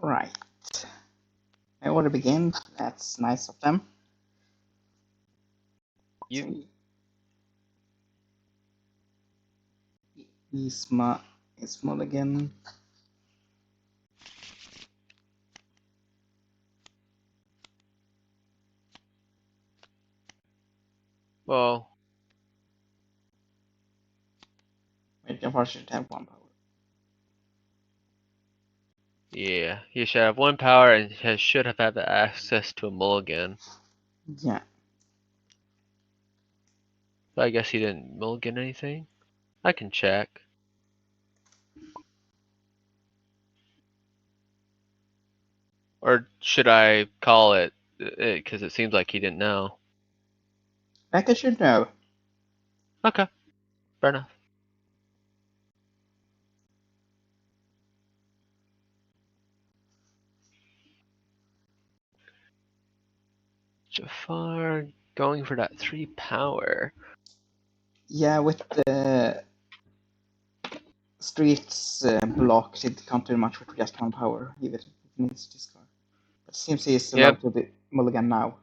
Right. I already begin. That's nice of them. Yzma is mulligan. Well, Jafar should have 1 power. yeah, he should have 1 power and he should have had access to a mulligan. Yeah. But I guess he didn't mulligan anything. I can check. Or should I call it? Because it seems like he didn't know. Like I should know. Okay, fair enough. Jafar going for that 3 power. Yeah, with the streets blocked, it can't do much with just 1 power, even if it needs to discard. But it seems he is allowed to do mulligan now.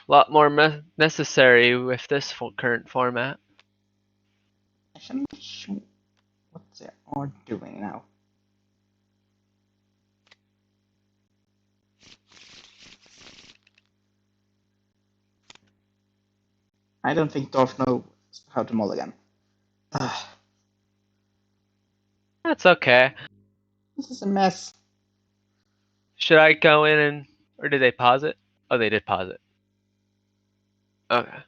A lot more necessary with this current format. Actually, I'm not sure what they are doing now. I don't think Dorf knows how to mulligan. That's okay. This is a mess. Should I go in and... Or did they pause it? Oh, they did pause it. Okay.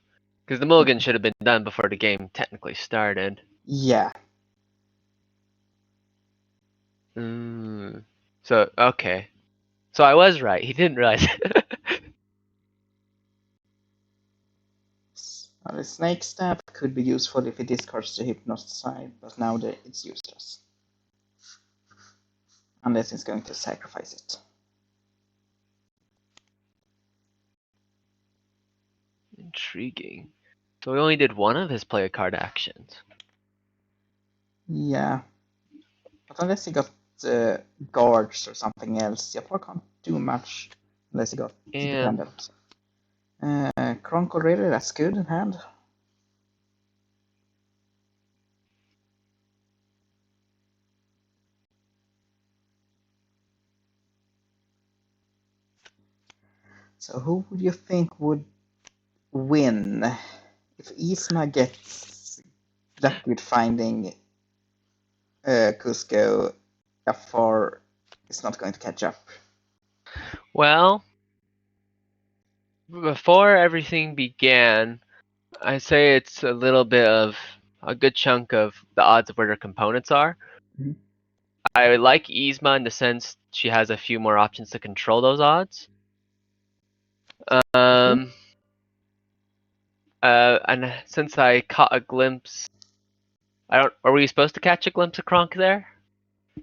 Because the mulligan should have been done before the game technically started. Yeah. So, okay. So I was right. He didn't realize it. The snake staff could be useful if it discards the hypnosis side, but now it's useless. Unless it's going to sacrifice it. Intriguing. So we only did one of his play a card actions. Yeah. But unless he got guards or something else, Jafar can't do much unless he got independent. Kronk already, that's good in hand. So who would you think would win if Yzma gets lucky with finding Cusco? Jafar is not going to catch up. Well, before everything began, I say it's a little bit of a good chunk of the odds of where their components are. Mm-hmm. I like Yzma in the sense she has a few more options to control those odds. And since I caught a glimpse, are we supposed to catch a glimpse of Kronk there?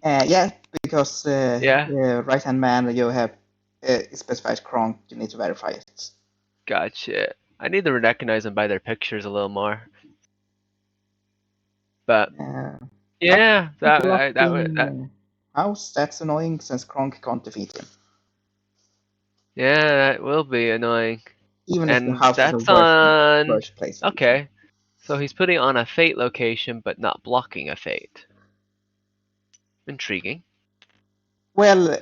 Yeah, because right hand man, you have specified Kronk, you need to verify it. Gotcha. I need to recognize them by their pictures a little more. But yeah, that house, that's annoying since Kronk can't defeat him. Yeah, that will be annoying. Even and if the house that's is the worst place. Okay, so he's putting on a fate location, but not blocking a fate. Intriguing. Well,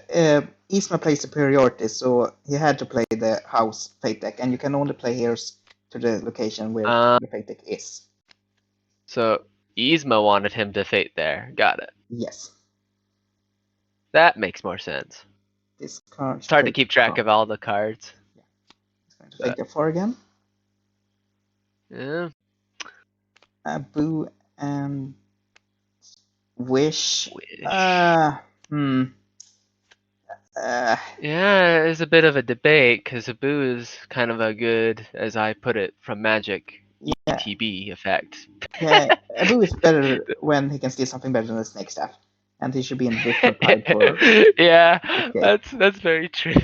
Yzma plays superiority, so he had to play the house fate deck, and you can only play here to the location where the fate deck is. So Yzma wanted him to fate there. Got it. Yes. That makes more sense. This card. It's hard to keep track of all the cards. Yeah. He's going to fate Jafar again. Yeah. Boo and Wish. Yeah, it's a bit of a debate because Abu is kind of a good, as I put it, from Magic ETB effect. Yeah, Abu is better when he can steal something better than the snake staff, and he should be in different type for. Yeah, okay. That's very true.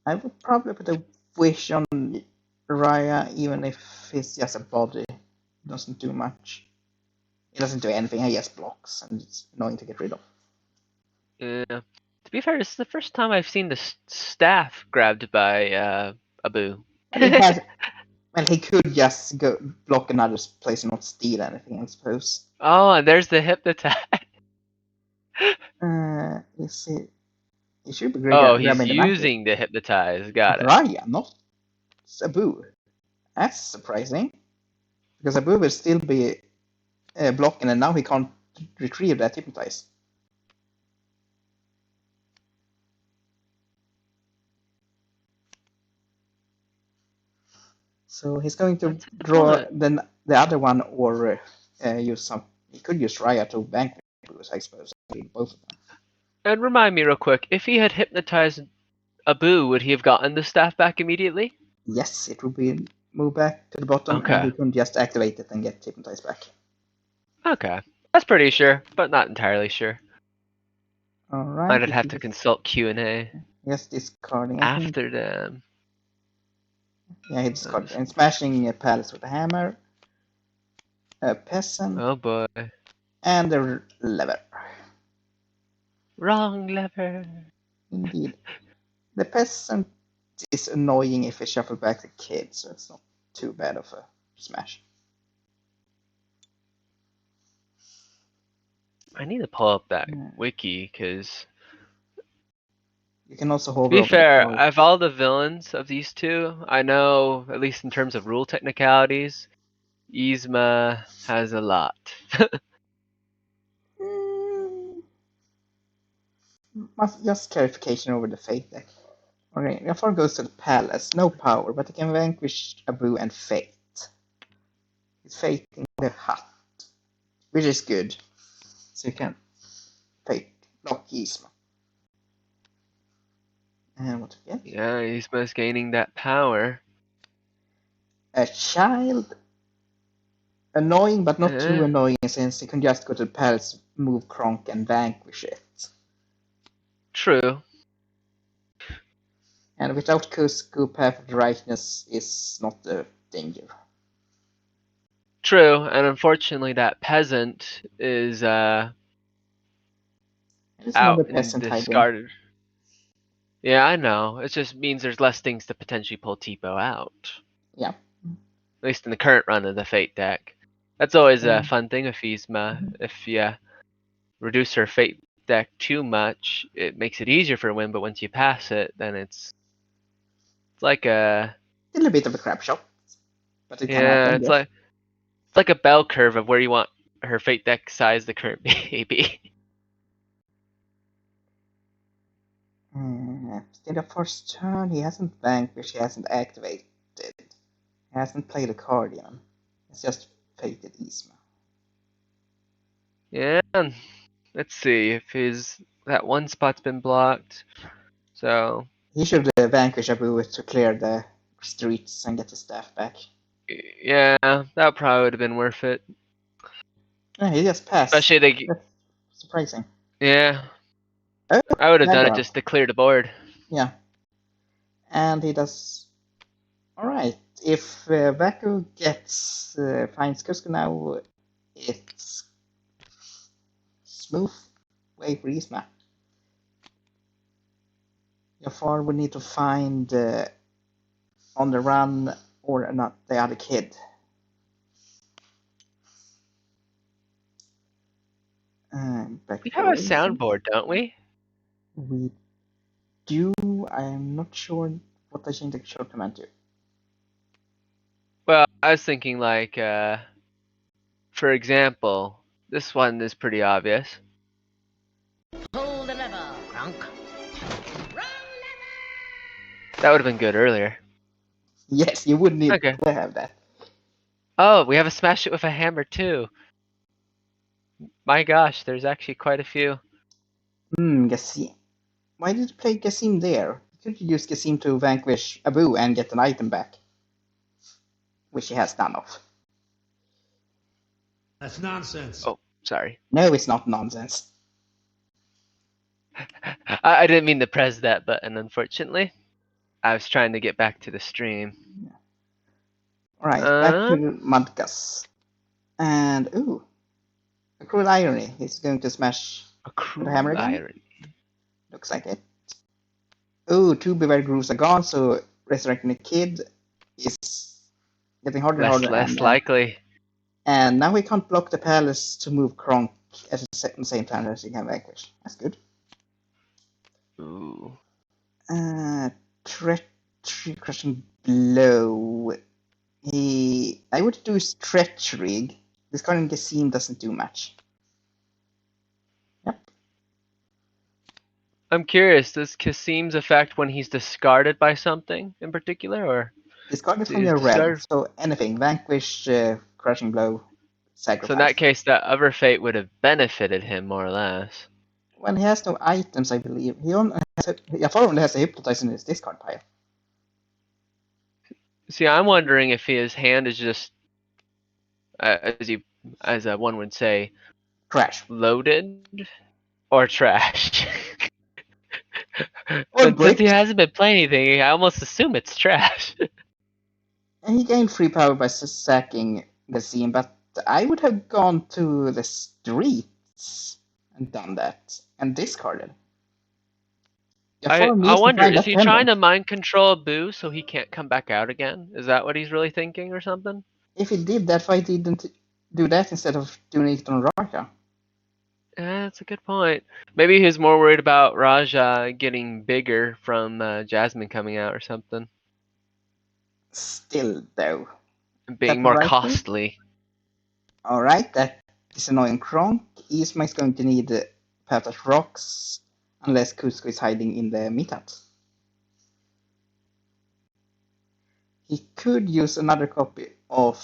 I would probably put a Wish on Raya, even if he's just a body. He doesn't do much. He doesn't do anything. He just blocks, and it's annoying to get rid of. Yeah. To be fair, this is the first time I've seen the staff grabbed by Abu. Well, he has. Well, he could just go block another place and not steal anything, I suppose. Oh, and there's the hypnotize. Let's see. He should be Oh, he's grabbing the vanquish. using the hypnotize. Got it. Raya, not Abu. That's surprising. Because Abu will still be blocking, and now he can't retrieve that hypnotize. So he's going to draw the other one, or use some. He could use Raya to vanquish Abu, I suppose. Both of them. And remind me real quick, if he had hypnotized Abu, would he have gotten the staff back immediately? Yes, it will be moved back to the bottom, and he can just activate it and get hypnotized back. Okay. That's pretty sure, but not entirely sure. Alright. I'd have to consult Q&A. Yes, discarding. After them. Yeah, he discarded. And smashing a palace with a hammer. A peasant. Oh boy. And a lever. Wrong lever. Indeed. The peasant is annoying if he shuffle back the kid, so it's not too bad of a smash. I need to pull up that wiki, because... You can also hold. To be fair, of all the villains of these two, I know, at least in terms of rule technicalities, Yzma has a lot. Just clarification over the fate deck. Okay, Jafar goes to the palace, no power, but he can vanquish Abu and fate. He's fating the hut, which is good. So you can fate block Yzma. And what do we get? Yeah, Yzma's gaining that power. A child. Annoying, but not too annoying, since you can just go to the palace, move Kronk, and vanquish it. True. And without Cusco, Path of the Righteousness is not a danger. True, and unfortunately that peasant is out and discarded. Yeah, I know. It just means there's less things to potentially pull Tipo out. Yeah. At least in the current run of the Fate deck. That's always a fun thing with Yzma. If you reduce her Fate deck too much, it makes it easier for a win, but once you pass it, then it's like a little bit of a crap shot. But it can yeah, happen, it's like a bell curve of where you want her Fate deck size to currently be. In the first turn, he hasn't vanquished, he hasn't activated. He hasn't played a card yet. It's just fated Yzma. Yeah, let's see if that one spot's been blocked. So he should vanquish Abu to clear the streets and get his staff back. Yeah, that probably would have been worth it. Yeah, he just passed. Especially That's surprising. Yeah. I would have done it just to clear the board. Yeah. And he does. Alright. If Vaku finds Cusco now, it's smooth way for Yzma. Jafar would need to find on the run or not the other kid. We have a soundboard, don't we? We do. I'm not sure what I changed the short command to. Well, I was thinking like, for example, this one is pretty obvious. Pull the lever, Kronk. That would have been good earlier. Yes, you would need to have that. Oh, we have a smash it with a hammer too. My gosh, there's actually quite a few. Gasim. Why did you play Gasim there? You could use Gasim to vanquish Abu and get an item back. Which he has none of. That's nonsense. Oh, sorry. No, it's not nonsense. I didn't mean to press that button, unfortunately. I was trying to get back to the stream. Yeah. Alright, back to Mudkas. And, a cruel irony. He's going to smash the hammer again. Irony. Looks like it. Oh, 2 beware grooves are gone, so resurrecting the kid is getting harder and harder. Less likely. And now we can't block the palace to move Kronk at the same time as you can vanquish. That's good. Ooh. Treachery, crushing blow. I would do treachery. Discarding Gasim doesn't do much. Yep. I'm curious, does Kasim's affect when he's discarded by something in particular, or Discard it from is your red, discard? so anything. Vanquish, crushing blow, So in sacrifice. that case, that other fate would have benefited him more or less. Well, he has no items, I believe. Jafar only has a hypnotize in his discard pile. See, I'm wondering if his hand is just, as one would say, Trash. loaded or trash. Or And since he bricked. hasn't been playing anything, I almost assume it's trash. And he gained free power by sacking Gasim, but I would have gone to the streets and done that and discarded. Jafar I needs to wonder, find is that he trying pendant. to mind control Boo so he can't come back out again? Is that what he's really thinking or something? If he did that, why didn't do that instead of doing it on Raja? That's a good point. Maybe he's more worried about Raja getting bigger from Jasmine coming out or something. Still, though. Being That the more right move? costly. Alright, that is annoying Kronk. Yzma is going to need Patas Rocks, unless Cusco is hiding in the meat hut. He could use another copy of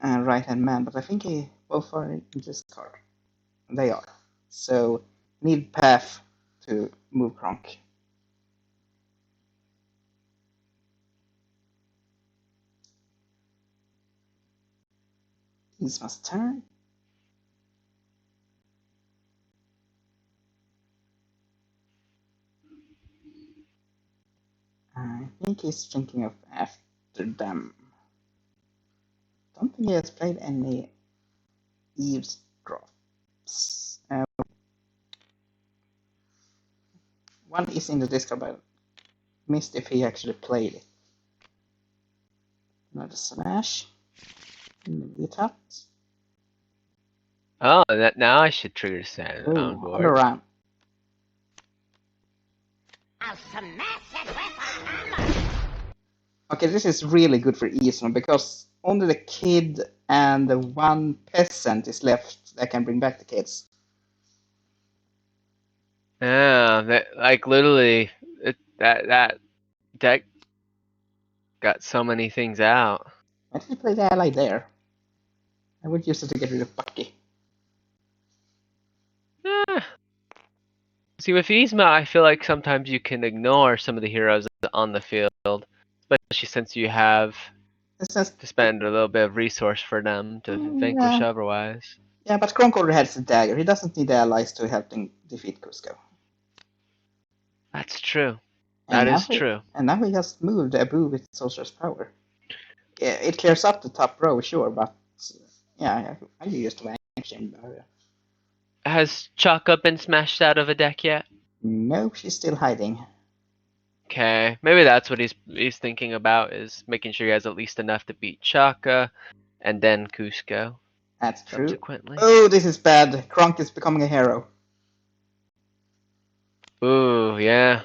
Right Hand Man, but I think both are in this card. They are. So, need Path to move Kronk. Yzma's turn. I think he's thinking of after them. Don't think he has played any eavesdrops. One is in the discard, but missed if he actually played it. Another slash. It up. Oh, now I should trigger Sand Oh, on all board. around. I'll smash it with a hammer! Okay, this is really good for Yzma because only the kid and the one peasant is left that can bring back the kids. Yeah, like literally, that deck got so many things out. Why did you play the ally there? I would use it to get rid of Bucky. Eh. See, with Yzma, I feel like sometimes you can ignore some of the heroes on the field, especially since you have to spend a little bit of resource for them to vanquish otherwise. Yeah, but Kronk already has the dagger. He doesn't need the allies to help him defeat Cusco. That's true. And That is true. And now he just moved Abu with Sorcerer's Power. Yeah, it clears up the top row, sure, but yeah, I used to vanquish him. Has Chaka been smashed out of a deck yet? No, she's still hiding. Okay, maybe that's what he's thinking about, is making sure he has at least enough to beat Chaka, and then Cusco. That's true. Subsequently. Oh, this is bad. Kronk is becoming a hero. Ooh, yeah.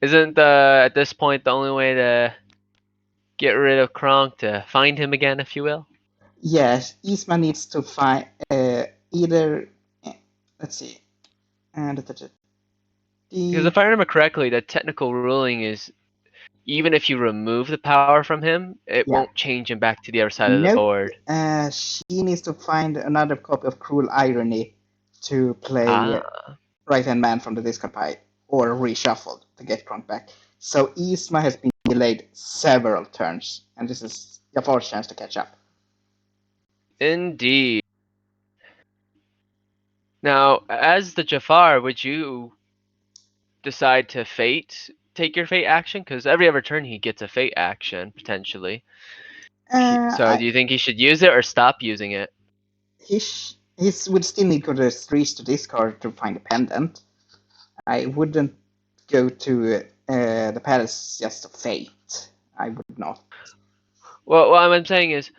Isn't at this point the only way to get rid of Kronk to find him again, if you will? Yes, Yzma needs to find either. Let's see. Because if I remember correctly, the technical ruling is even if you remove the power from him, it won't change him back to the other side of the board. She needs to find another copy of Cruel Irony to play Right Hand Man from the discard pile, or reshuffled to get Kronk back. So Yzma has been delayed several turns, and this is Jafar's chance to catch up. Indeed. Now, as the Jafar, would you decide to take your fate action? Because every other turn he gets a fate action, potentially. So do you think he should use it or stop using it? He would still need to go to the streets to discard to find a pendant. I wouldn't go to the palace just to fate. I would not. Well, what I'm saying is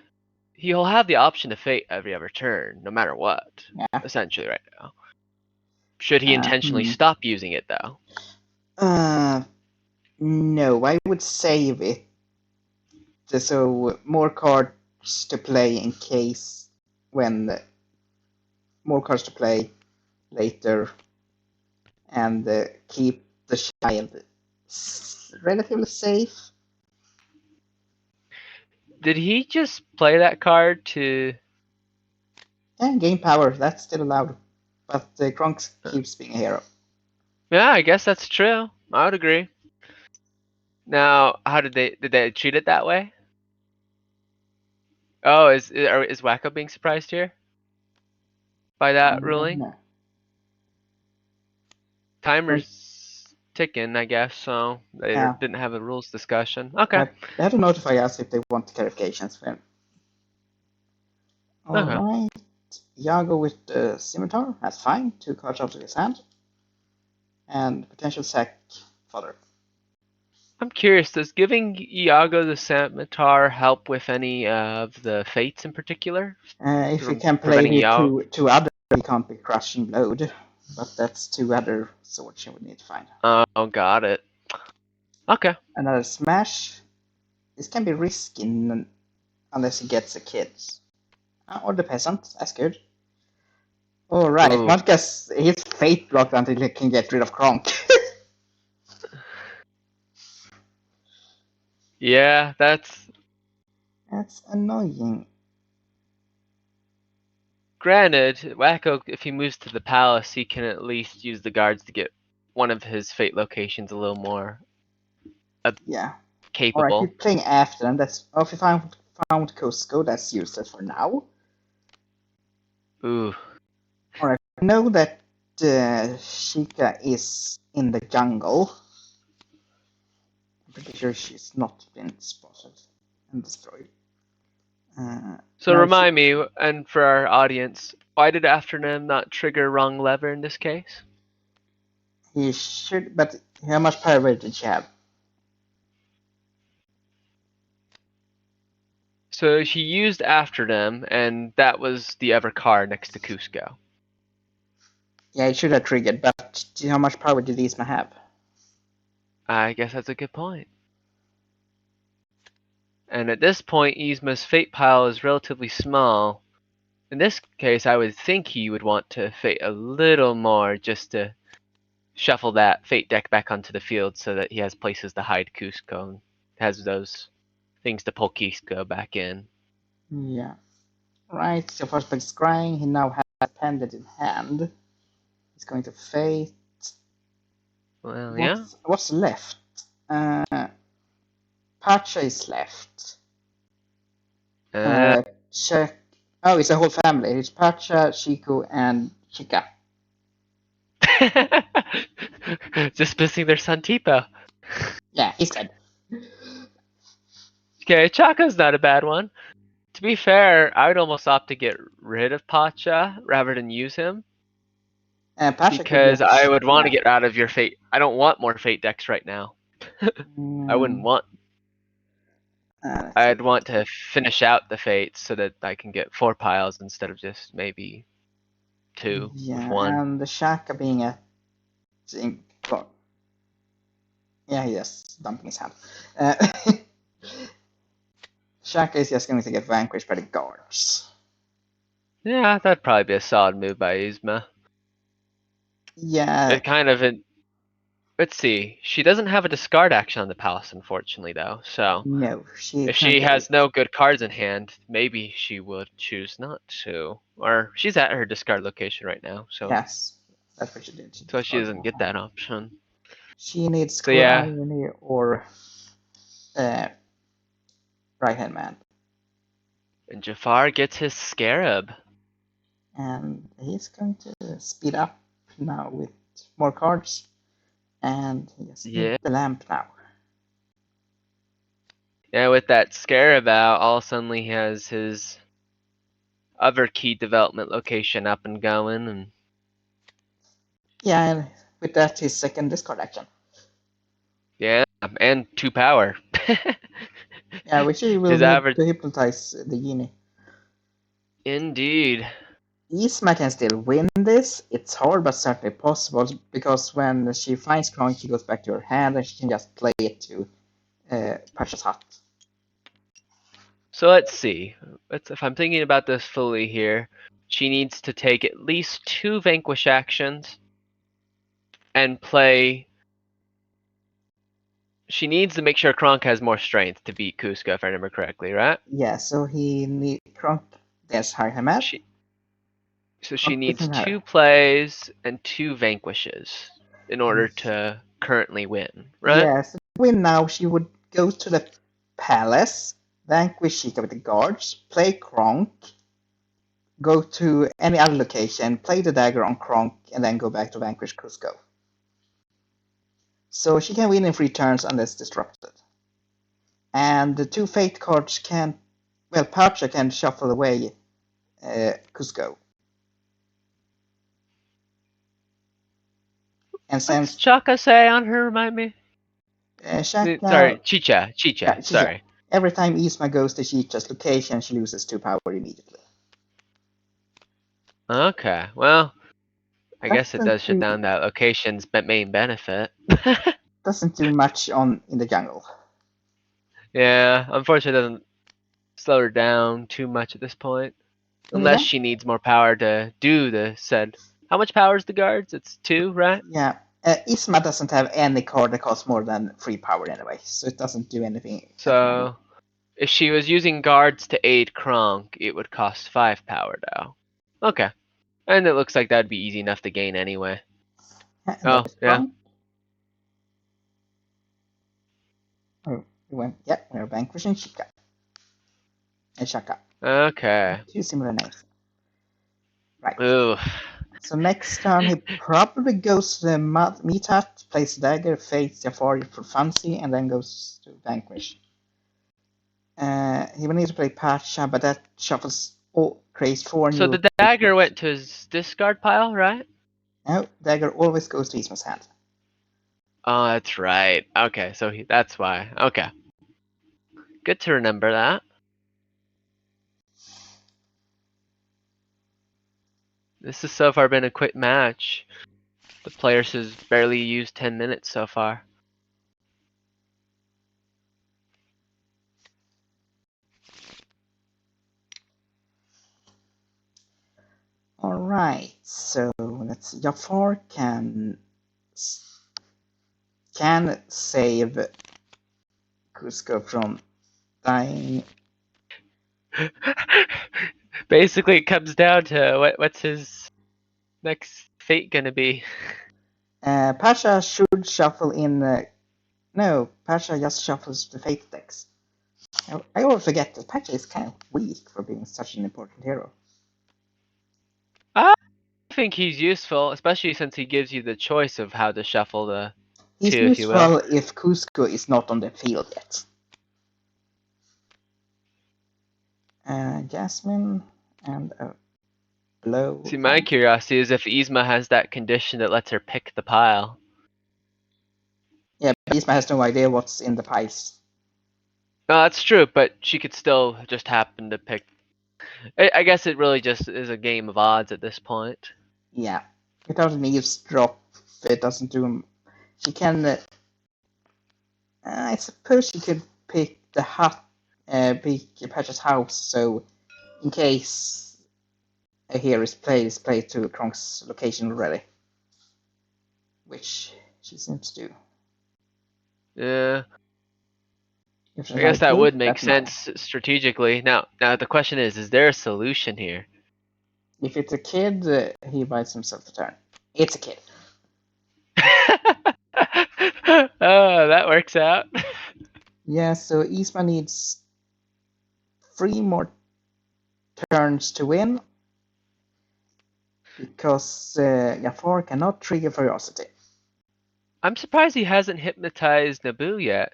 he'll have the option to fate every other turn, no matter what. Yeah. Essentially, right now. Should he intentionally stop using it though? No, I would save it so more cards to play in case when more cards to play later, and keep the child relatively safe. Did he just play that card to? And gain power, that's still allowed. But Kronk keeps being a hero. Yeah, I guess that's true. I would agree. Now, how did they treat it that way? Oh, is Wacko being surprised here by that ruling? No. Timer's ticking, I guess. So they Yeah. didn't have a rules discussion. Okay. They have to notify us if they want clarifications. Alright. Yago with the scimitar, that's fine. 2 cards out of his hand. And potential sack fodder. I'm curious, does giving Iago the Scimitar help with any of the fates in particular? If you From can play preventing with two other, you can't be crushing blowed. But that's 2 other swords you would need to find. Oh, got it. Okay. Another smash. This can be risky unless he gets the kids. Or the peasant, that's good. Alright, Ooh. Marcus, his fate blocked until he can get rid of Kronk. Yeah, that's annoying. granted. Wacko, if he moves to the palace, he can at least use the guards to get one of his fate locations a little more Yeah. Alright, capable. keep playing after them. That's if you found Cusco, that's useless for now. Ooh. Alright, I know that Sheikah is in the jungle. I'm pretty sure she's not been spotted and destroyed. So no, remind me, and for our audience, why did Afternoon not trigger wrong lever in this case? he should, but how much power did she have? So he used Afternoon, and that was the other car next to Cusco. Yeah, it should have triggered, but how much power did Yzma have? I guess that's a good point. And at this point, Yzma's fate pile is relatively small. In this case, I would think he would want to fate a little more just to shuffle that fate deck back onto the field so that he has places to hide Cusco and has those things to pull Cusco back in. Yeah. Right, so first is crying, he now has a pendant in hand. He's going to fate. Well, yeah. What's left? Pacha is left. Check. Oh, it's a whole family. It's Pacha, Chico, and Chica. Just missing their son Tipo. Yeah, he's dead. Okay, Chaka's not a bad one. To be fair, I would almost opt to get rid of Pacha rather than use him. Pacha Because I would want to get out of your fate. I don't want more fate decks right now. I wouldn't want. I'd want to finish out the fates so that I can get 4 piles instead of just maybe 2 with 1. And the Shaka being a. Yeah, he is dumping his hand. Shaka is just going to get vanquished by the guards. Yeah, that'd probably be a solid move by Yzma. Yeah. It kind of. Let's see. She doesn't have a discard action on the palace, unfortunately, though. So no, if she has no good cards in hand, maybe she would choose not to. Or she's at her discard location right now, so yes, that's what she did. so she doesn't get that option. She needs So yeah, irony or right hand man, and Jafar gets his scarab. and he's going to speed up now with more cards, and he has Yeah. the lamp now. Yeah, with that scarab out, all suddenly he has his other key development location up and going, and Yeah, and with that his second discard action. Yeah, and 2 power. Yeah, which he will His need average. to hypnotize the genie. Indeed. Yzma can still win this. It's hard, but certainly possible, because when she finds Kronk, she goes back to her hand, and she can just play it to Pasha's hut. So let's see. If I'm thinking about this fully here, she needs to take at least 2 vanquish actions and play. She needs to make sure Kronk has more strength to beat Cusco, if I remember correctly, right? Yeah, so he need Kronk. There's Harhamat. So she needs Different 2 her. plays and 2 vanquishes in order to currently win, right? Yes, to win now, she would go to the palace, vanquish Sheikah with the guards, play Kronk, go to any other location, play the dagger on Kronk, and then go back to vanquish Cusco. So she can win in 3 turns unless disrupted. And the 2 fate cards can, well, Pacha can shuffle away Cusco. And What's since Chaka say on her, remind me? Shaka, Sorry, Chicha, yeah, sorry. every time Yzma goes to Chicha's location, she loses 2 power immediately. Okay, well, I guess it Doesn't does shut do, down that location's main benefit. doesn't do much in the jungle. Yeah, unfortunately it doesn't slow her down too much at this point. Unless Yeah, she needs more power to do the said. How much power is the guards? It's 2, right? yeah. Yzma doesn't have any card that costs more than 3 power anyway, so it doesn't do anything at the moment. So, if she was using guards to aid Kronk, it would cost 5 power now. Okay. And it looks like that'd be easy enough to gain anyway. And Oh, there's yeah. Kronk. Oh, we're vanquishing Shika. And Shaka. Okay. 2 similar names. Right. Ooh. So next turn he probably goes to the meat hut, plays dagger, fates Jafar for fancy, and then goes to vanquish. He will need to play Pacha, but that shuffles creates 4 So new. the dagger went to his discard pile, right? No, dagger always goes to Yzma's hand. Oh, that's right. Okay, so that's why. Okay. Good to remember that. This has so far been a quick match. The players has barely used 10 minutes so far. Alright, so let's see. Jafar can save Cusco from dying. Basically, it comes down to what's his next fate gonna be. Pasha should shuffle in. No, Pasha just shuffles the fate decks. I always forget that Pasha is kind of weak for being such an important hero. I think he's useful, especially since he gives you the choice of how to shuffle the He's 2, if you will. useful if Cusco is not on the field yet. Jasmine and a blow. See, my curiosity is if Yzma has that condition that lets her pick the pile. Yeah, Yzma has no idea what's in the piles. No, that's true, but she could still just happen to pick. I guess it really just is a game of odds at this point. Yeah, without an eavesdrop, it doesn't do. She can. I suppose she could pick the hut, pick Pacha's house, so in case a hero is played to Kronk's location already, which she seems to do. Yeah, If I guess that would make that's mine. sense strategically. Now the question is there a solution here? If it's a kid, he buys himself a turn. It's a kid. Oh, that works out. Yeah, so Yzma needs 3 more turns to win, because Jafar cannot trigger Ferocity. I'm surprised he hasn't hypnotized Naboo yet.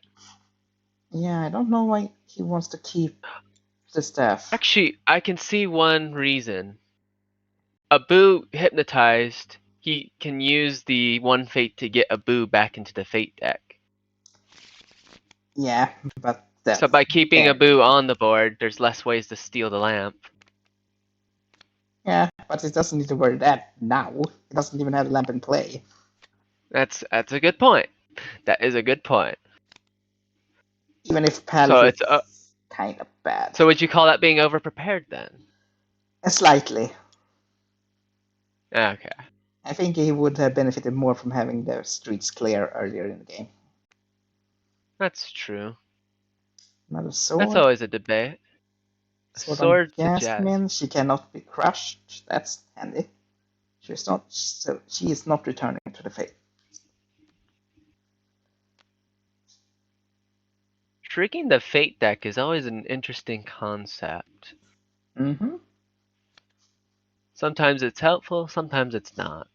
Yeah, I don't know why he wants to keep the staff. Actually, I can see one reason. Abu hypnotized he can use the one fate to get a boo back into the fate deck. Yeah, but that's So by keeping a very boo good. on the board, there's less ways to steal the lamp. Yeah, but it doesn't need to worry that now. It doesn't even have a lamp in play. That's a good point. That is a good point. Even if So Palace it's is kind of bad. so would you call that being overprepared then? Slightly. Okay. I think he would have benefited more from having the streets clear earlier in the game. That's true. Another That's sword. always a debate. A Sword on sword to Jasmine. Jazz. She cannot be crushed. That's handy. She is not returning to the fate. Tricking the fate deck is always an interesting concept. Mm-hmm. Sometimes it's helpful, sometimes it's not.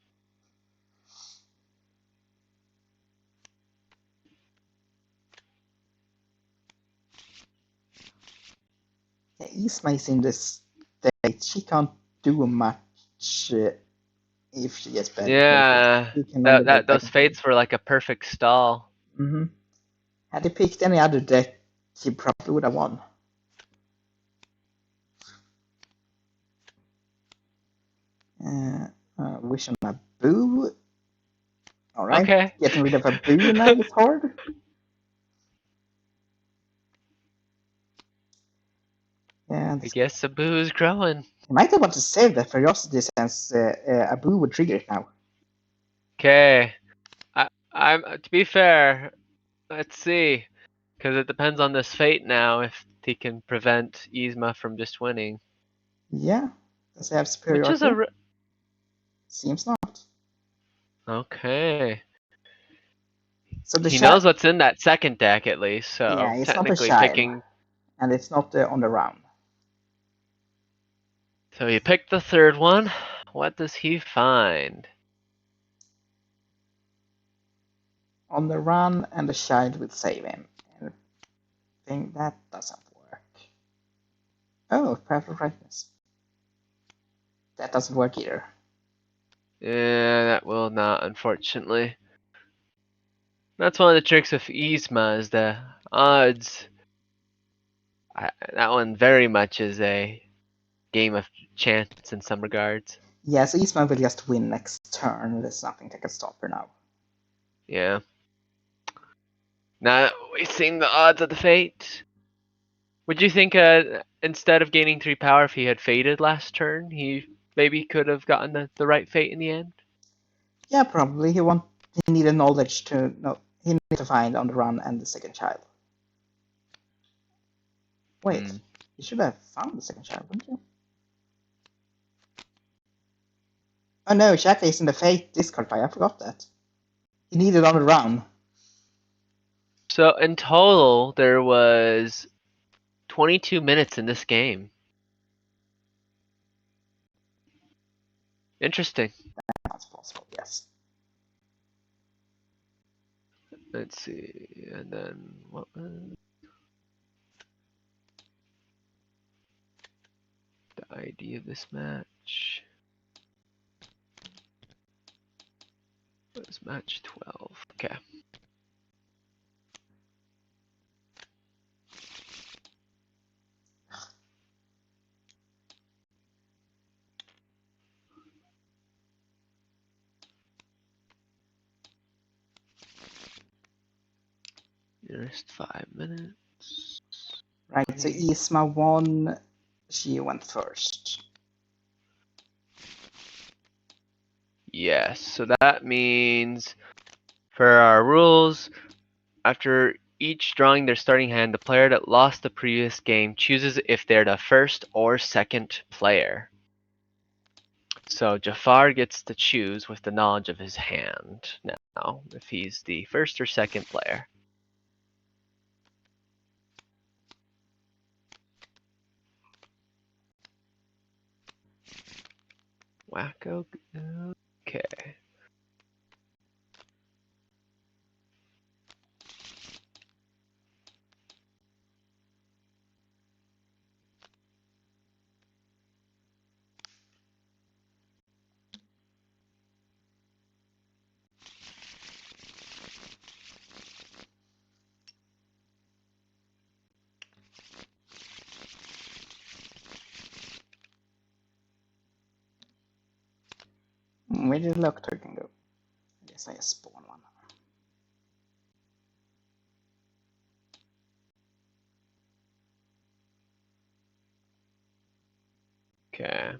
Yeah, Yzma is in this state. She can't do much if she gets bad fated. Yeah, She can only go back those and forth. fates were like a perfect stall. Mm-hmm. Had he picked any other deck, he probably would have won. Wish on a boo. Alright, Okay. getting rid of a boo now is hard. Yeah, I guess the boo is growing. you might have wanted to save that ferocity since a boo would trigger it now. Okay. I'm to be fair, let's see. Because it depends on this fate now if he can prevent Yzma from just winning. Yeah, does he have Which is superiority? Seems not. okay. So the He child, knows what's in that second deck at least, yeah, so it's not a technically child, picking. and it's not on the round. So he picked the third one. What does he find? On the run, and the child will save him. And I think that doesn't work. Oh, perfect rightness. That doesn't work either. Yeah, that will not, unfortunately. That's one of the tricks of Yzma is the odds. That one very much is a game of chance in some regards. Yeah, so Yzma will just win next turn. There's nothing that can stop her now. Yeah. Now that we've seen the odds of the fate, would you think instead of gaining 3 power, if he had faded last turn, he maybe could have gotten the right fate in the end? Yeah, probably. He needed knowledge to no. He needed to find on the run and the second child. Wait, you should have found the second child, wouldn't you? Oh no, Shaka is in the fate discard pile. I forgot that. He needed on the run. So in total, there was 22 minutes in this game. Interesting. That's possible, yes. Let's see, and then what was the ID of this match? It was match 12. Okay. Nearest 5 minutes. Right, so 20. Yzma won. She went first. Yes, so that means for our rules, after each drawing their starting hand, the player that lost the previous game chooses if they're the first or second player. So Jafar gets to choose with the knowledge of his hand now, if he's the first or second player. Wacko. Okay. where did the lock token go? I guess I just spawn one. Okay.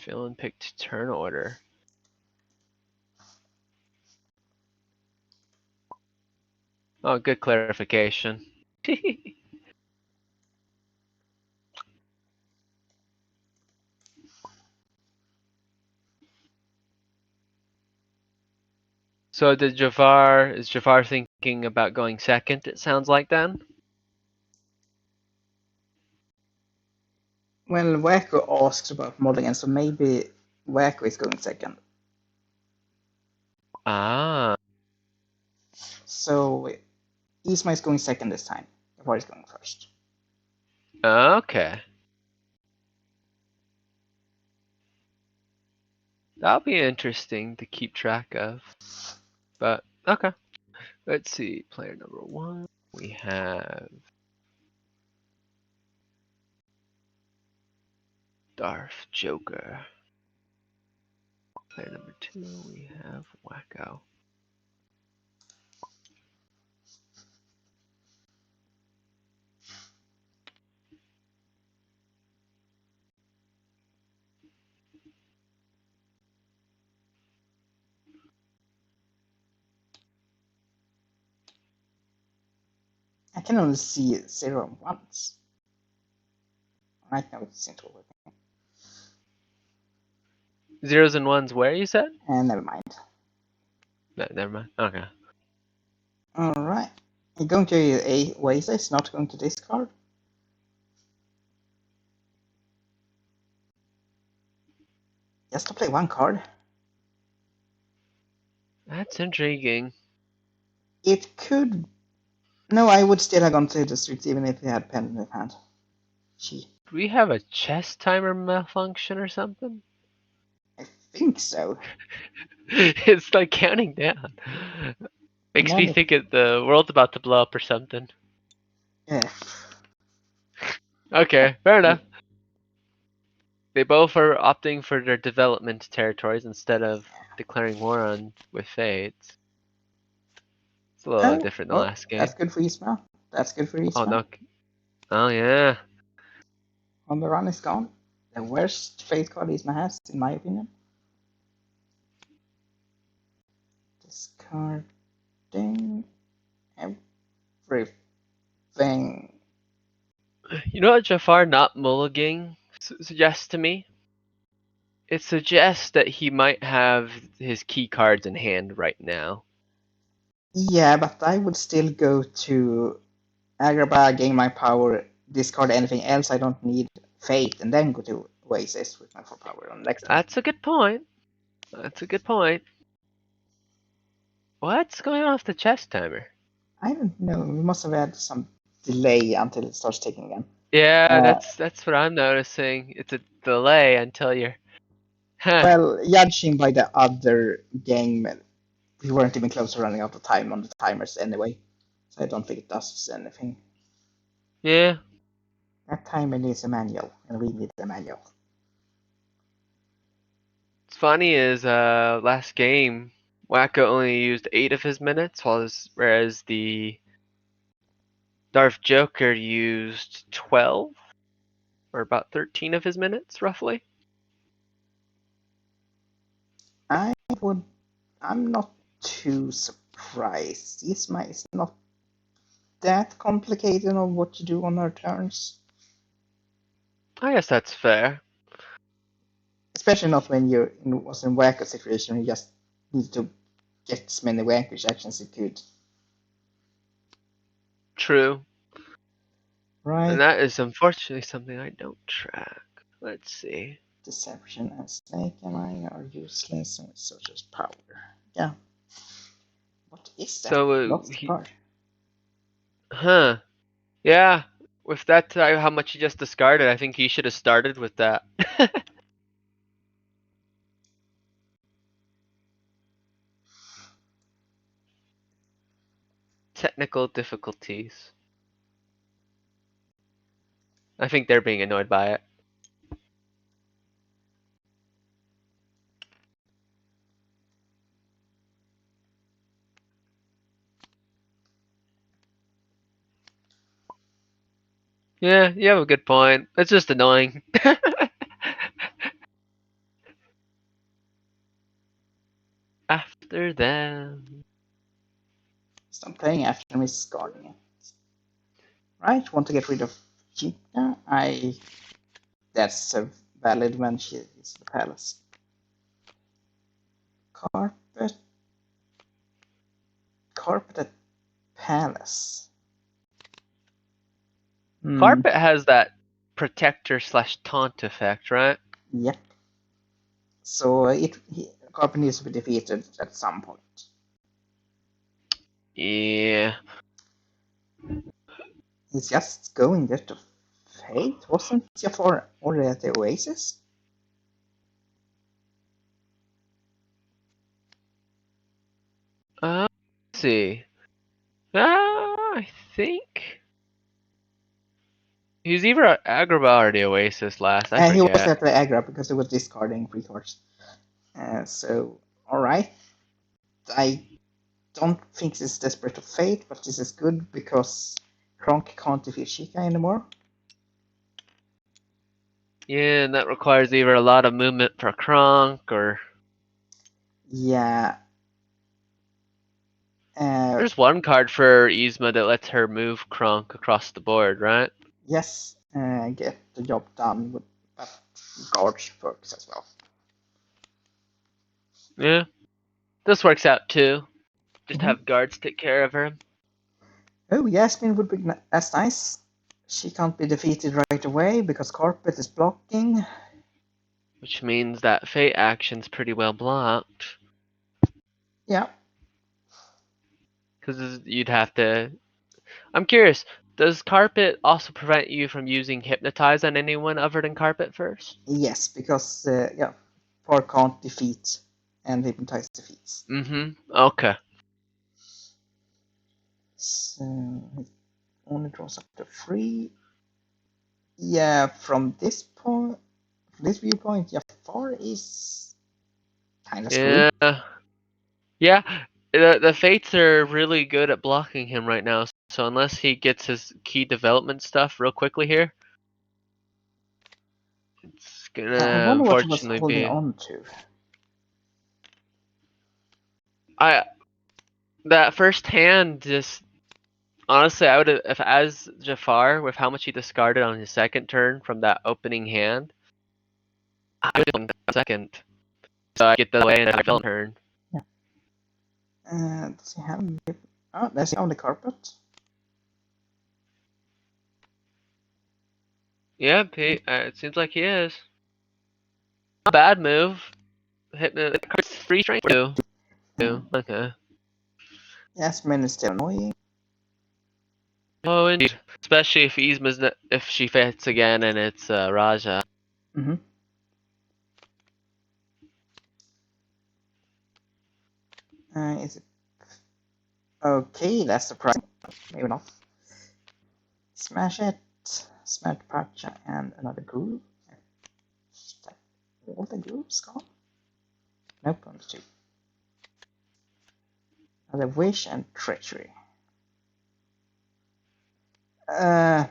Villain picked turn order. Oh, good clarification. So is Jafar thinking about going second, it sounds like then? Well, Wacko asked about Mulligan, so maybe Wacko is going second. Ah, So Yzma is going second this time. Jafar is going first. okay. That'll be interesting to keep track of. But, okay. Let's see. Player number 1. We have Darth Joker. Player number 2, we have Wacko. I can only see 0 and 1s. Right now it seems to work. Zeros and ones where, you said? Never mind. No, never mind. Okay. Alright. You're going to a Oasis, not going to discard? Just to play one card. That's intriguing. It could... No, I would still have gone to the streets even if he had pen in his hand. Gee, Do we have a chess timer malfunction or something? I think so. It's like counting down. Makes me think the world's about to blow up or something. Yeah. Okay, fair enough. They both are opting for their development territories instead of declaring war on with Fates. It's a little different than last game. That's good for Yzma. That's good for Oh Yzma. no. Oh yeah. On the run is gone. The worst Fate card Yzma has, in my opinion. Discarding everything. You know what Jafar not mulliganing suggests to me? It suggests that he might have his key cards in hand right now. Yeah, but I would still go to Agrabah, gain my power, discard anything else I don't need, Fate, and then go to Oasis with my full power on next turn. That's a good point. That's a good point. What's going on with the chess timer? I don't know, we must have had some delay until it starts ticking again. Yeah, that's what I'm noticing. It's a delay until you're. Huh. Well, judging by the other game, we weren't even close to running out of time on the timers anyway, so I don't think it does anything. Yeah. That timer needs a manual, and we need a manual. What's funny is last game Wacko only used 8 of his minutes, whereas the Darth Joker used 12 or about 13 of his minutes roughly. I'm not too surprised. Yzma is not that complicated on what to do on her turns. I guess that's fair. Especially not when you're in Wacko situation, you just need to get as many vanquish actions as you could. True. Right? And that is unfortunately something I don't track. Let's see. Deception and Snake and I are useless and such as power. Yeah. What is that? So Lost card. huh. Yeah. With that how much he just discarded, I think he should have started with that. technical difficulties. I think they're being annoyed by it. Yeah, you have a good point. It's just annoying. After them. Stop playing after me scarring it. Right, want to get rid of Yzma? That's a valid when she is the palace. Carpet at palace. Carpet has that protector / taunt effect, right? Yep. So Carpet needs to be defeated at some point. Yeah. He's just going there to fate. Wasn't Jafar already at the Oasis? Let's see. I think he's either at Agrabah or the Oasis last. I He was forget. at the Agra because he was discarding free cards. So, alright. I don't think this is Desperate of Fate, but this is good because Kronk can't defeat Sheikah anymore. Yeah, and that requires either a lot of movement for Kronk or. Yeah. There's one card for Yzma that lets her move Kronk across the board, right? Yes, get the job done with that guards works as well. Yeah. This works out too. Just have guards take care of her. Oh, Yasmin would be as nice. She can't be defeated right away because Carpet is blocking. Which means that Fate action's pretty well blocked. Yeah. Because you'd have to. I'm curious, does Carpet also prevent you from using Hypnotize on anyone other than Carpet first? Yes, because Par can't defeat and Hypnotize defeats. Okay. So it only draws up to 3. Yeah, from this viewpoint, Jafar is kind of screwed. Yeah. The Fates are really good at blocking him right now. So unless he gets his key development stuff real quickly here, it's gonna I wonder what he was unfortunately holding be. on to. That first hand just honestly, I would have, if as Jafar, with how much he discarded on his second turn from that opening hand, I would have gone second. So I get the way and I fell turn. Yeah. Does he have? Oh, does he own the Carpet? Yeah, it seems like he is. Not a bad move. Hitting it's free strength too. Okay. Yasmin is still annoying. Oh, indeed. Especially if if she fits again and it's Raja. Mm-hmm. Is it okay? That's the price. Maybe not. Smash it. Smash Pacha and another group. Is that all the groups gone? Nope, only 2. Another Wish and Treachery. I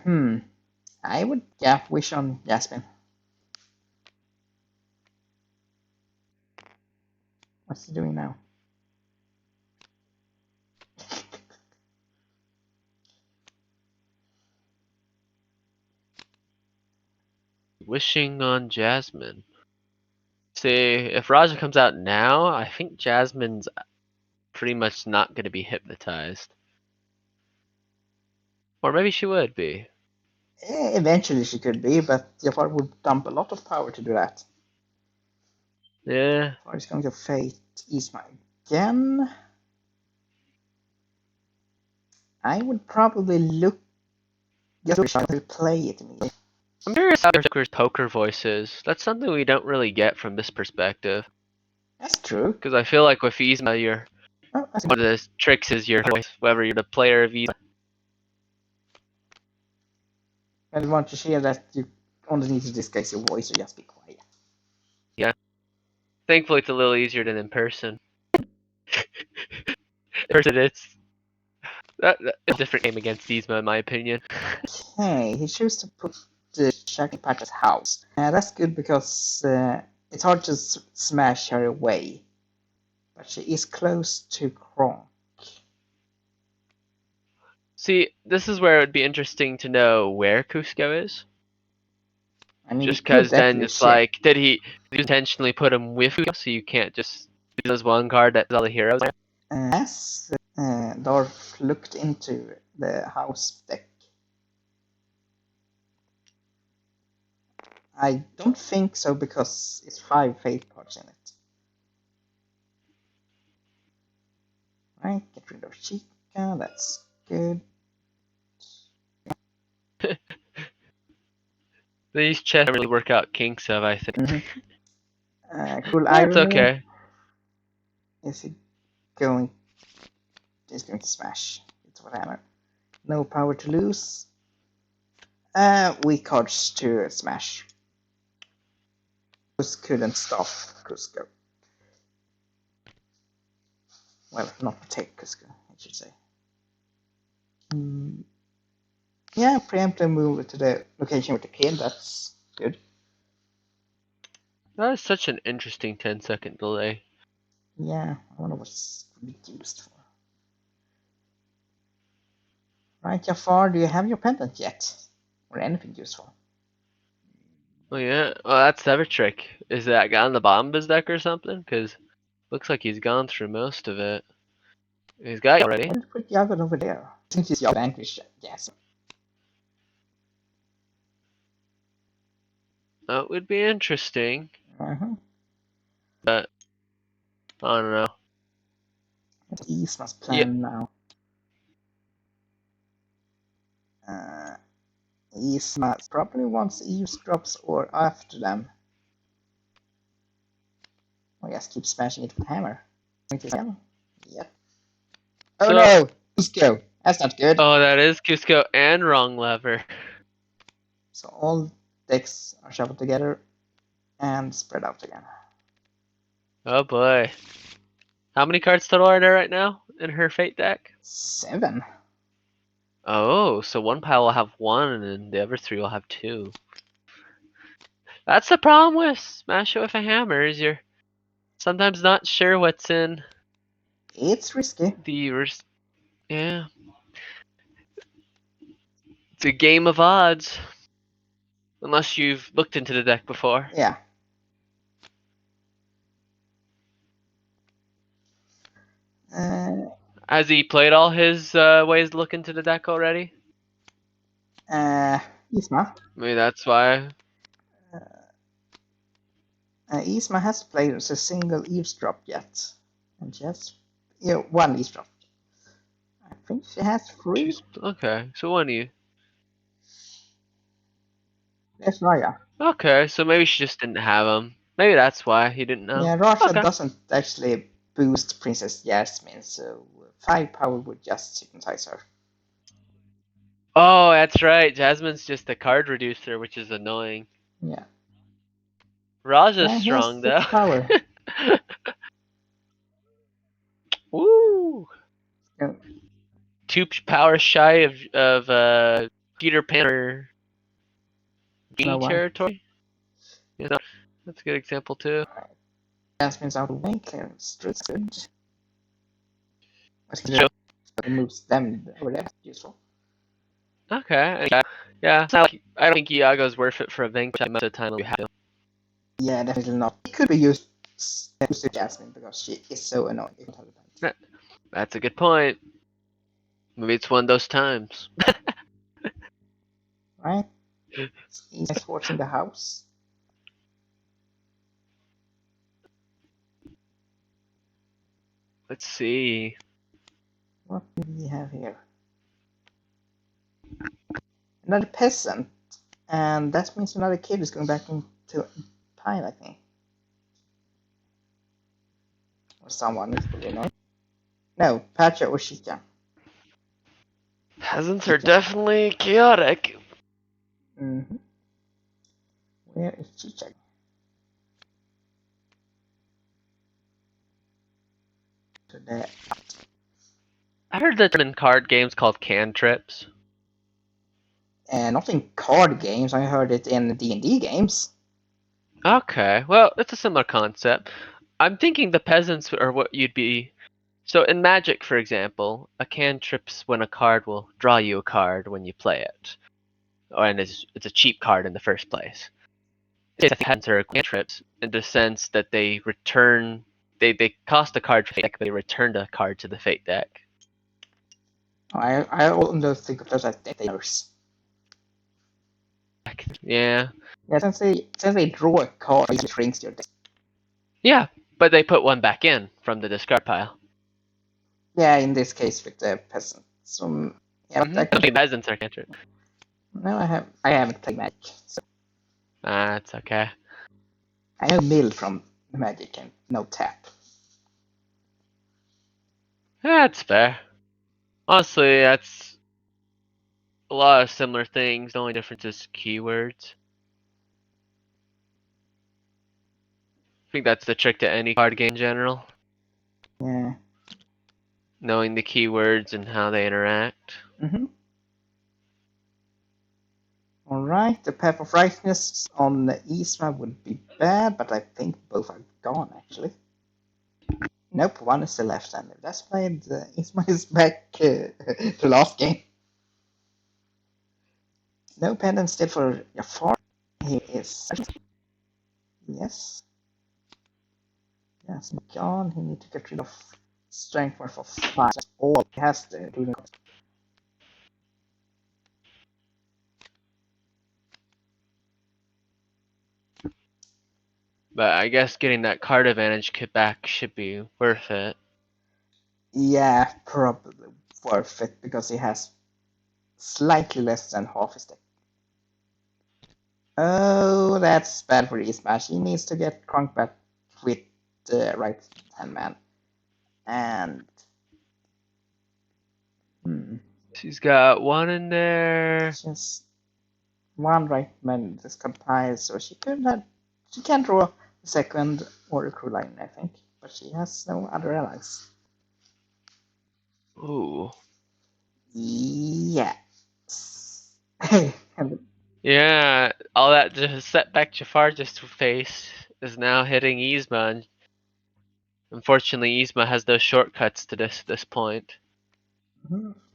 would, wish on Yasmin. What's he doing now? Wishing on Jasmine. See, if Raja comes out now, I think Jasmine's pretty much not going to be hypnotized. Or maybe she would be. Eventually she could be, but Jafar would dump a lot of power to do that. Yeah. Jafar is going to fate Yzma again. I would probably look just to play it immediately. I'm curious how Joker's poker voice is. That's something we don't really get from this perspective. That's true. Because I feel like with Yzma, Oh, I see. One of the tricks is your voice, whether you're the player of Yzma. I want to share that you only need to disguise your voice or just be quiet. Yeah. Thankfully, it's a little easier than in person. In person, it's a different game against Yzma, in my opinion. Okay, he chose to put the Shaggy Patch's house. That's good because it's hard to smash her away. But she is close to Kronk. See, this is where it would be interesting to know where Cusco is. I mean, Just we could because then definitely it's check. like, did he intentionally put him with Cusco so you can't just use as one card that all the heroes? As Dorf looked into the house deck, I don't think so because it's 5 fate cards in it. Right, get rid of Chica, that's good. These chests don't really work out kinks of, I think. Cool That's Irony. okay. Is he going? He's going to smash. It's whatever. No power to lose. Weak cards to smash. Just couldn't stop Cusco. Well, not protect Cusco, I should say. Yeah, preemptive move to the location with the kid, that's good. That is such an interesting 10-second delay. Yeah, I wonder what's used for. Right, Jafar, do you have your pendant yet? Or anything useful? Oh yeah, well that's the other trick. Is that guy on the bottom of his deck or something? Because looks like he's gone through most of it. He's got it already. Why did you put Yavin over there? I think he's your vanquish, yes. That would be interesting, Uh-huh. but I don't know. That's Yzma's plan now. Yzma probably wants eavesdrops or after them. Or just keep smashing it with hammer. Yep. Oh So, no! Cusco! That's not good. oh, that is Cusco and wrong lever. So all decks are shuffled together and spread out again. Oh boy. How many cards total are there right now in her fate deck? 7. Oh, so one pile will have one and the other three will have two. That's the problem with Smash It with a Hammer, is you're sometimes not sure what's in It's risky. yeah. It's a game of odds. Unless you've looked into the deck before. Yeah. Has he played all his ways to look into the deck already? Yzma. Maybe that's why. Yzma has played as a single eavesdrop yet. And she has one eavesdrop. I think she has 3. Okay, so one of you. There's Raya. Okay, so maybe she just didn't have him. Maybe that's why he didn't know. Yeah, Rasha Okay. doesn't actually boost Princess Yasmin, so 5 power would just hypnotize her. Oh, that's right. Jasmine's just a card reducer, which is annoying. Yeah. Raja's Yeah, he has strong 6 though. power. Woo! Yeah. 2 power shy of Peter Pan or No Genie one. territory. You know, that's a good example too. Yasmin's out of the way, clearance streets good. Sure. It moves them over there, useful. Okay. Yeah. It's not like, I don't think Iago's worth it for a vanquish most of the time you have to. Yeah, definitely not. It could be used to Jasmine because she is so annoying. That's a good point. Maybe it's one of those times. Right? He's forcing the house. Let's see. What do we have here? Another peasant. And that means another kid is going back into pile, I think. Or someone is fully annoying. No, Pacha or Shika. Peasants are definitely chaotic. Mm-hmm. Where is Chicha? To the I heard the term in card games called cantrips. not in card games. I heard it in D&D games. Okay, well, it's a similar concept. I'm thinking the peasants are what you'd be. So in Magic, for example, a cantrip's when a card will draw you a card when you play it, and it's a cheap card in the first place. Peasants are cantrips in the sense that they return. They cost a card for fate deck, but they return a card to the fate deck. I almost think of those as debtors. Yeah, Yeah, since they draw a card, it shrinks your deck. yeah, but they put one back in from the discard pile. Yeah, in this case with the peasant. So yeah, but I think peasants are cantrips. no, I haven't played Magic. So That's okay. I know mill from Magic and no tap. That's fair. Honestly, that's a lot of similar things. The only difference is keywords. I think that's the trick to any card game in general. Yeah. Knowing the keywords and how they interact. Mm-hmm. Alright, the Path of Righteousness on Yzma would be bad, but I think both are gone actually. Nope, one is still left, and that's why Yzma is back to last game. No pendant still for Jafar. He is. Yes. Yes, gone. He needs to get rid of strength for 5. That's all he has to do. But I guess getting that card advantage back should be worth it. Yeah, probably worth it because he has slightly less than half his deck. Oh, that's bad for Yzma. She needs to get Crunk back with the right hand man. And She's got one in there. just one right man just compiles, so she can't draw a second or a crew line, I think. But she has no other allies. Ooh. Yeah. Yeah, all that just setback Jafar just faced is now hitting Yzma. And unfortunately, Yzma has no shortcuts to this point.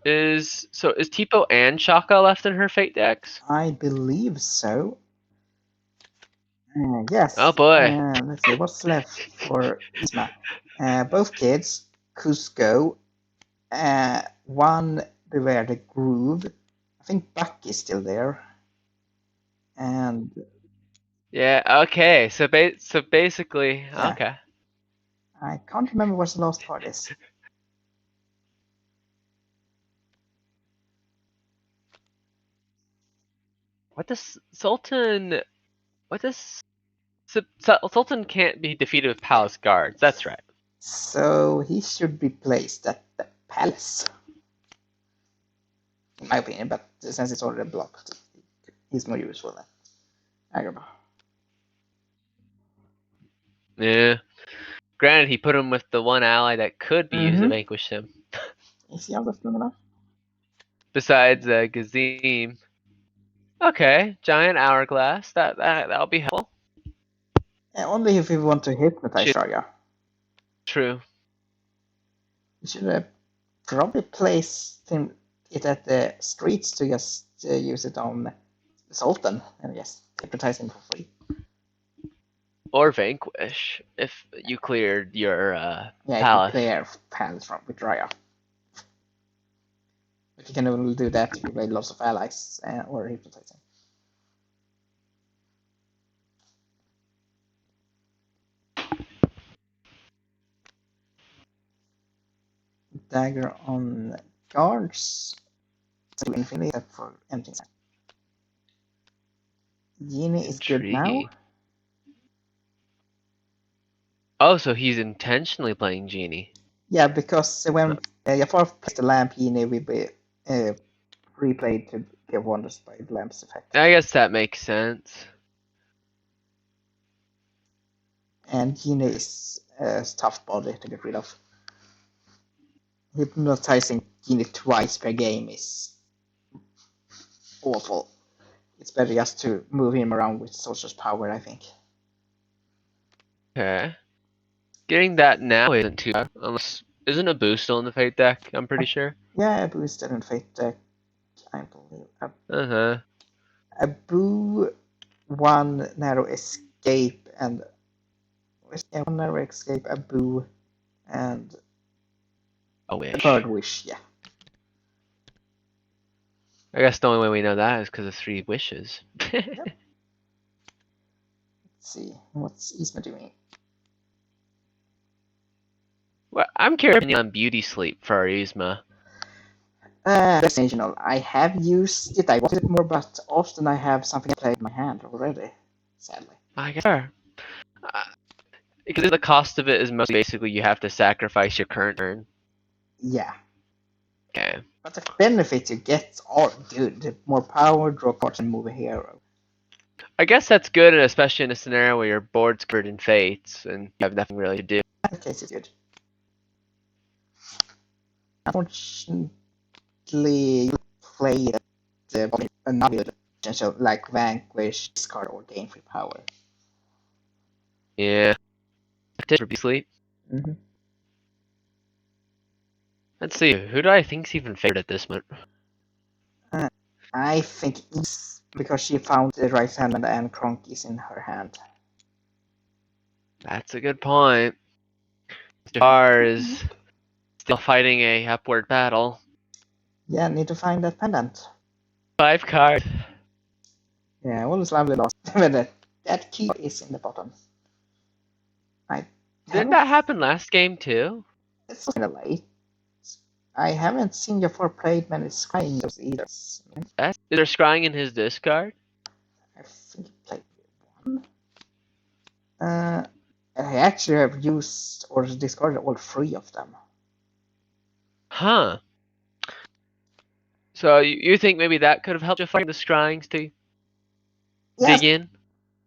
Is Tipo and Shaka left in her fate decks? I believe so. Yes. Oh boy. Let's see what's left for Yzma. Both kids, Cusco, one Beware the Groove. I think Buck is still there. And Yeah. Okay. So basically, yeah, okay. I can't remember what the last card is. What does Sultan? What does Sultan can't be defeated with Palace Guards? That's right. So he should be placed at the palace, in my opinion. But since it's already blocked, he's more useful than Agrabah. Yeah. Granted, he put him with the one ally that could be used to vanquish him. Is he out strong enough? Besides Gazim. Okay, giant hourglass. That'll be helpful. Only if we want to hypnotize Should- Sharya. True. We should probably place it at the streets to just use it on the Sultan and just hypnotize him for free. Or vanquish if you cleared your If palace. you clear palace from with Raya. But you can only do that if you play lots of allies or hypnotizing. Dagger on guards. To infinity except for empty. Genie is good now. Intriguing. Oh, so he's intentionally playing Genie. Yeah, because when Jafar plays the lamp, Yine will be replayed to get wonders by the lamp's effect. I guess that makes sense. And Yine is a tough body to get rid of. Hypnotizing Yine twice per game is awful. It's better just to move him around with Sorcerer's Power, I think. Okay. Getting that now isn't too bad. Unless, isn't a boost still in the Fate deck? I'm pretty sure. Yeah, Abu is still in Fate deck, I believe. Uh-huh. Abu, one narrow escape, and one narrow escape, Abu, and A wish. third wish, yeah. I guess the only way we know that is because of 3 wishes. Let's see, what's Yzma doing? Well, I'm curious on Beauty Sleep for our Yzma. Occasional. I have used it, I wanted it more, but often I have something played in my hand already, sadly. I guess. Because the cost of it is mostly basically you have to sacrifice your current turn. Yeah. Okay. But the benefits you get are good. More power, draw cards, and move a hero. I guess that's good, especially in a scenario where your board's covered in fates and you have nothing really to do. In that case, it's good. Unfortunately, you play another potential like Vanquish, discard, or gain free power. Yeah. That's it for Beauty Sleep. Mm-hmm. Let's see, who do I think's even favored at this moment? I think it's because she found the right hand and Kronk is in her hand. That's a good point. Jafar is still fighting a upward battle. Yeah, need to find that pendant. 5 cards. Yeah, all is lovely lost. But that key is in the bottom. Didn't that happen last game too? It's kind of late. I haven't seen Jafar played many scrying either. Is there scrying in his discard? I think he played one. I actually have used or discarded all 3 of them. Huh. So you think maybe that could have helped Jafar the scryings to Yes, dig in?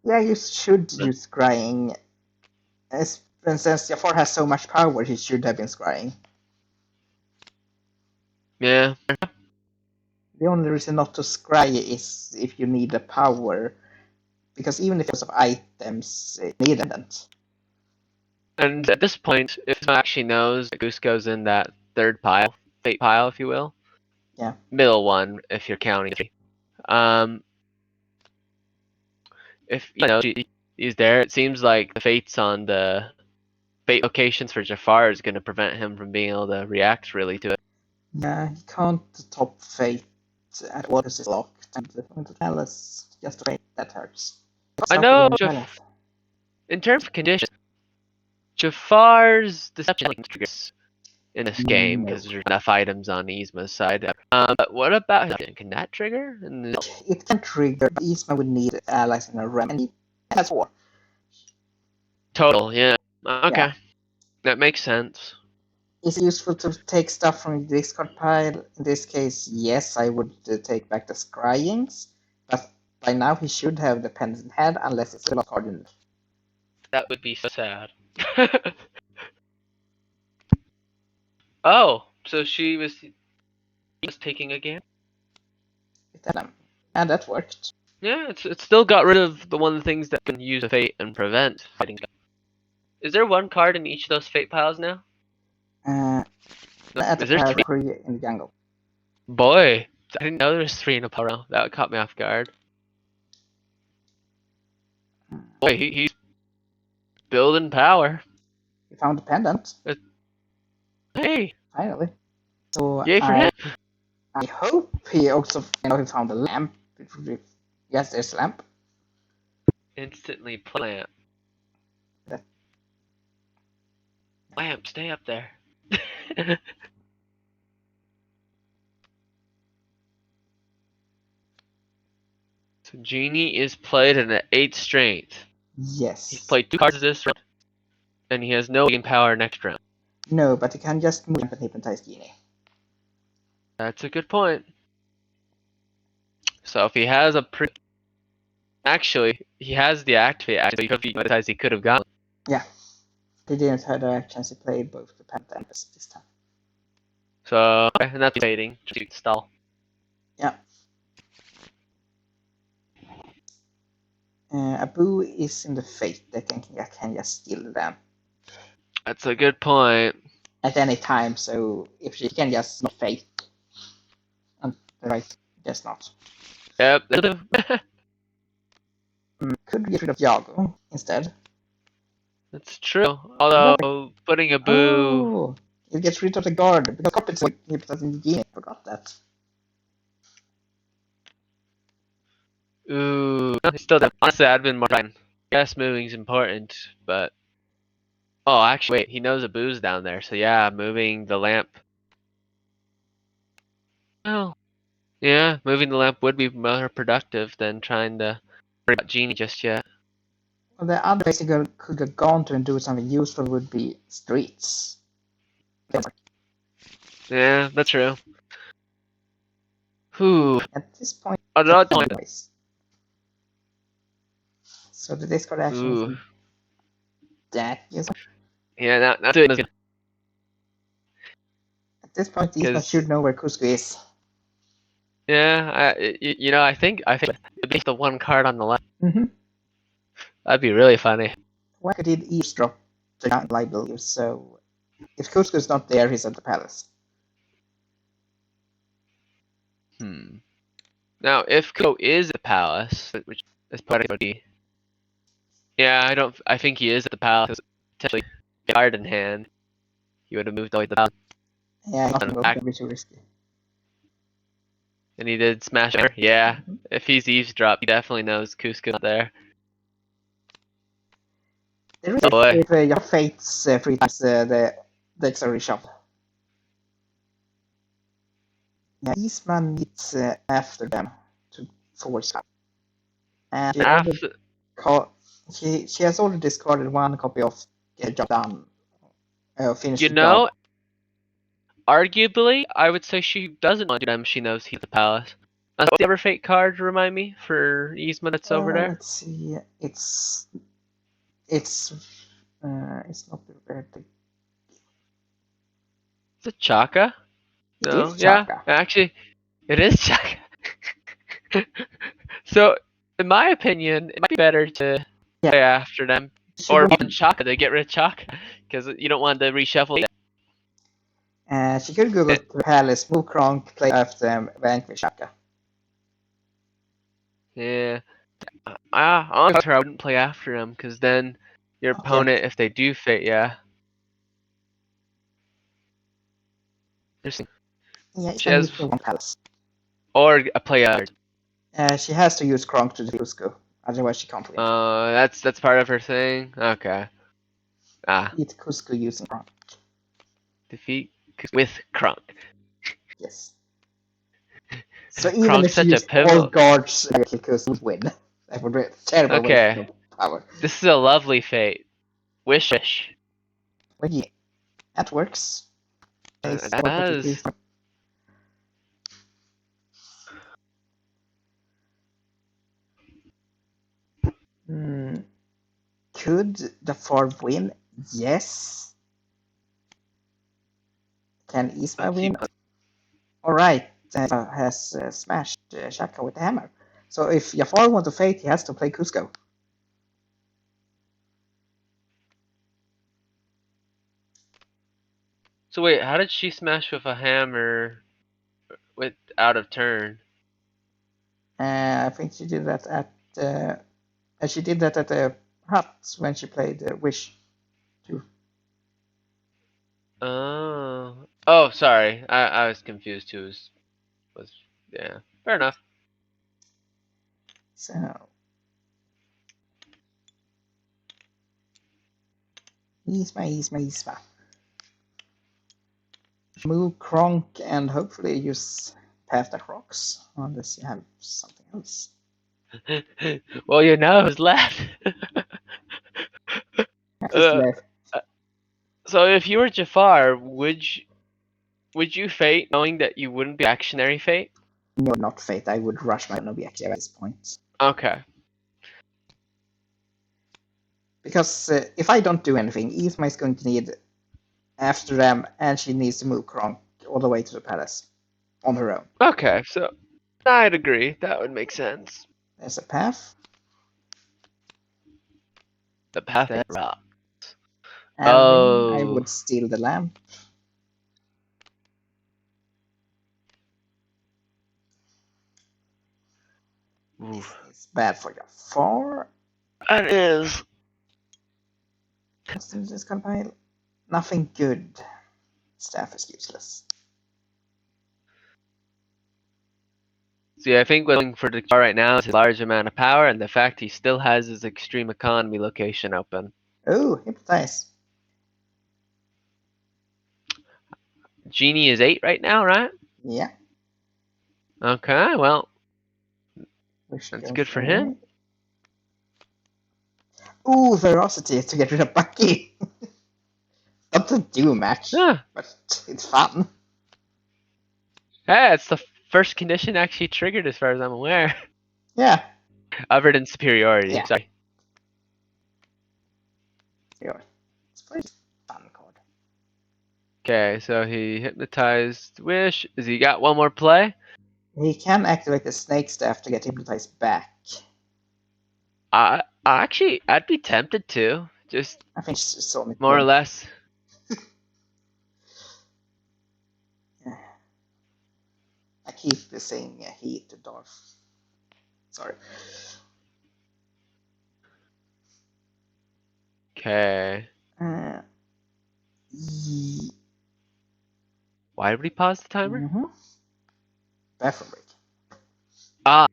yeah, you should use scrying. And since Jafar has so much power, he should have been scrying. Yeah. The only reason not to scry is if you need the power, because even if you have items, it need them. And at this point, if someone actually knows that Goose goes in that third pile, fate pile, if you will. Yeah. Middle one, if you're counting. If you know he's there, it seems like the fates on the fate locations for Jafar is going to prevent him from being able to react really to it. Yeah, he can't top fate at all because it's locked. And the palace, just the fate, that hurts. I know, in terms of conditions, Jafar's deception triggers in this game because there's enough items on Yzma's side. But what about his can that trigger? It can trigger, but Yzma would need allies in a realm, and he has 4. Total, yeah. Okay, Yeah. that makes sense. Is it useful to take stuff from the discard pile? In this case, yes, I would take back the scryings, but by now he should have the pendant head, unless it's a lost card in it. That would be so sad. Oh, so she was taking a game? And that worked. Yeah, it's still got rid of the one of the things that can use a fate and prevent fighting. Is there one card in each of those fate piles now? At the Is there pile 3? 3 in the jungle. Boy, I didn't know there was 3 in a pile. That caught me off guard. Boy, he's building power. He found the pendant. Hey, Finally. So yay for him. I hope he also he found a lamp. Yes, there's a lamp. Instantly plant. Lamp, stay up there. So Genie is played in an 8 strength. Yes. He's played 2 cards this round, and he has no game power next round. No, but he can just move and hypnotize Genie. That's a good point. So if he has a actually, he has the activate. Actually, he could have gotten. Yeah. He didn't have the actions, he played both the Panther and Tempest this time. So and that's fading. Just stall. Yeah. Abu is in the Fate deck and can just steal them That's a good point. at any time, so if she can just not Fate, and right, just not. Yep. Could get rid of Yago instead. That's true. Although putting a boo. Oh, it gets rid of the guard because carpet's like hypnotizing the Genie. I forgot that. Ooh. Still, honestly, I'd been more fine. Yes, moving's important, but oh, actually, wait. He knows a boo's down there, so yeah, moving the lamp. Well, yeah, moving the lamp would be more productive than trying to worry about Genie just yet. Well, the other place he could have gone to and do something useful would be streets. Yeah, that's true. Whew. At this point, Another it's point. ways. So the discard action is Ooh. in that. Yes. Yeah, not doing as good. At this point, Yzma should know where Cusco is. Yeah, I think it'd be the one card on the left. Mm-hmm. That'd be really funny. Why could he eavesdrop the giant library? So if Cusco's not there, he's at the palace. Now, if Ko is at the palace, which is probably, yeah, I think he is at the palace. Potentially, card in hand, he would have moved all the way to the palace. Yeah, nothing will be too risky. And he did smash her. Yeah, if he's eavesdrop, he definitely knows Cusco's not there. The risk Oh boy. if your fates free times the decks are reshuffled. Yeah, Yzma needs after them to force up. And she has already discarded one copy of Get Job Done. Finish You the job. know, arguably, I would say she doesn't want to do them. She knows he's at the palace. What's the other fate card, remind me, for Yzma that's over there? Let's see. It's not the red. Is it Chaka? It No, is yeah, Chaka. actually, it is Chaka. So, in my opinion, it might be better to play after them, or even Chaka to get rid of Chaka, because you don't want to reshuffle it. She could go to the palace, move Kronk, play after them, vanquish Chaka. Yeah. Honestly, I wouldn't play after him, because then your opponent, if they do fate, yeah. Yeah, she has for one palace. Or a play out. She has to use Kronk to defeat Cusco, otherwise she can't win. That's part of her thing. Okay. Defeat Cusco using Kronk. Defeat with Kronk. Yes. So even Kronk's if she such a used pivotal. all guards, Cusco would win. That would be a terrible waste of power. This is a lovely fate. Wish. Well, yeah, that works. That does. Could Jafar win? Yes. Can Yzma win? Alright, has smashed Shaka with the hammer. So if Jafar wants to fate, he has to play Cusco. So wait, how did she smash with a hammer with out of turn? I think she did that at the hut when she played Wish 2. Oh, sorry. I was confused too. Yeah. Fair enough. So Yzma. Move Kronk and hopefully use Path That Rocks, unless you have something else. Well, you know who's left. Who's left? So if you were Jafar, would you fate knowing that you wouldn't be reactionary fate? No, not fate. I would rush my own objective at this point. Okay. Because if I don't do anything, Yzma is going to need after them, and she needs to move Kronk all the way to the palace on her own. Okay, so I'd agree. That would make sense. There's a path. The path that rock. And I Oh. would steal the lamp. Oof. It's bad for Jafar. That is. What's in this compile? Nothing good. Staff is useless. See, I think what's going for the car right now is his large amount of power and the fact he still has his extreme economy location open. Oh, hypnotize. Genie is 8 right now, right? Yeah. Okay, well, Which that's goes good for away. him. Ooh, Ferocity to get rid of Bucky. Doesn't do much, Yeah. but it's fun. Hey, it's the first condition actually triggered as far as I'm aware. Yeah. Other than superiority, Yeah. sorry. It's a pretty fun card. Okay, so he hypnotized Wish. Has he got one more play? He can activate the Snake Staff to get hypnotized back. Actually, I'd be tempted to. Just I think she saw me. more or less. I keep saying heat to Darth. Sorry. Okay. Uh, Why did we pause the timer? mm-hmm. Bathroom break. Ah.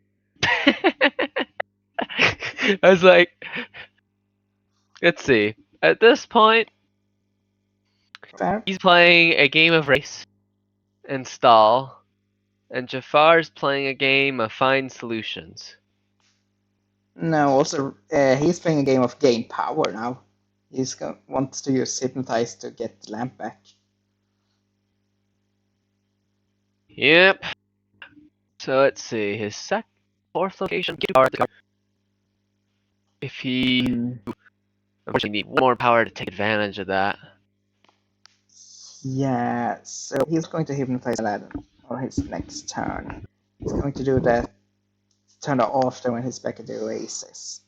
I was like, let's see. At this point, Fair. he's playing a game of race and stall, and Jafar's playing a game of find solutions. No, also, he's playing a game of gain power now. He's wants to use hypnotize to get the lamp back. Yep. So let's see. His fourth location. If he unfortunately need more power to take advantage of that. Yeah, so he's going to hypnotize Aladdin on his next turn. He's going to do that turn after when he's back at the Oasis.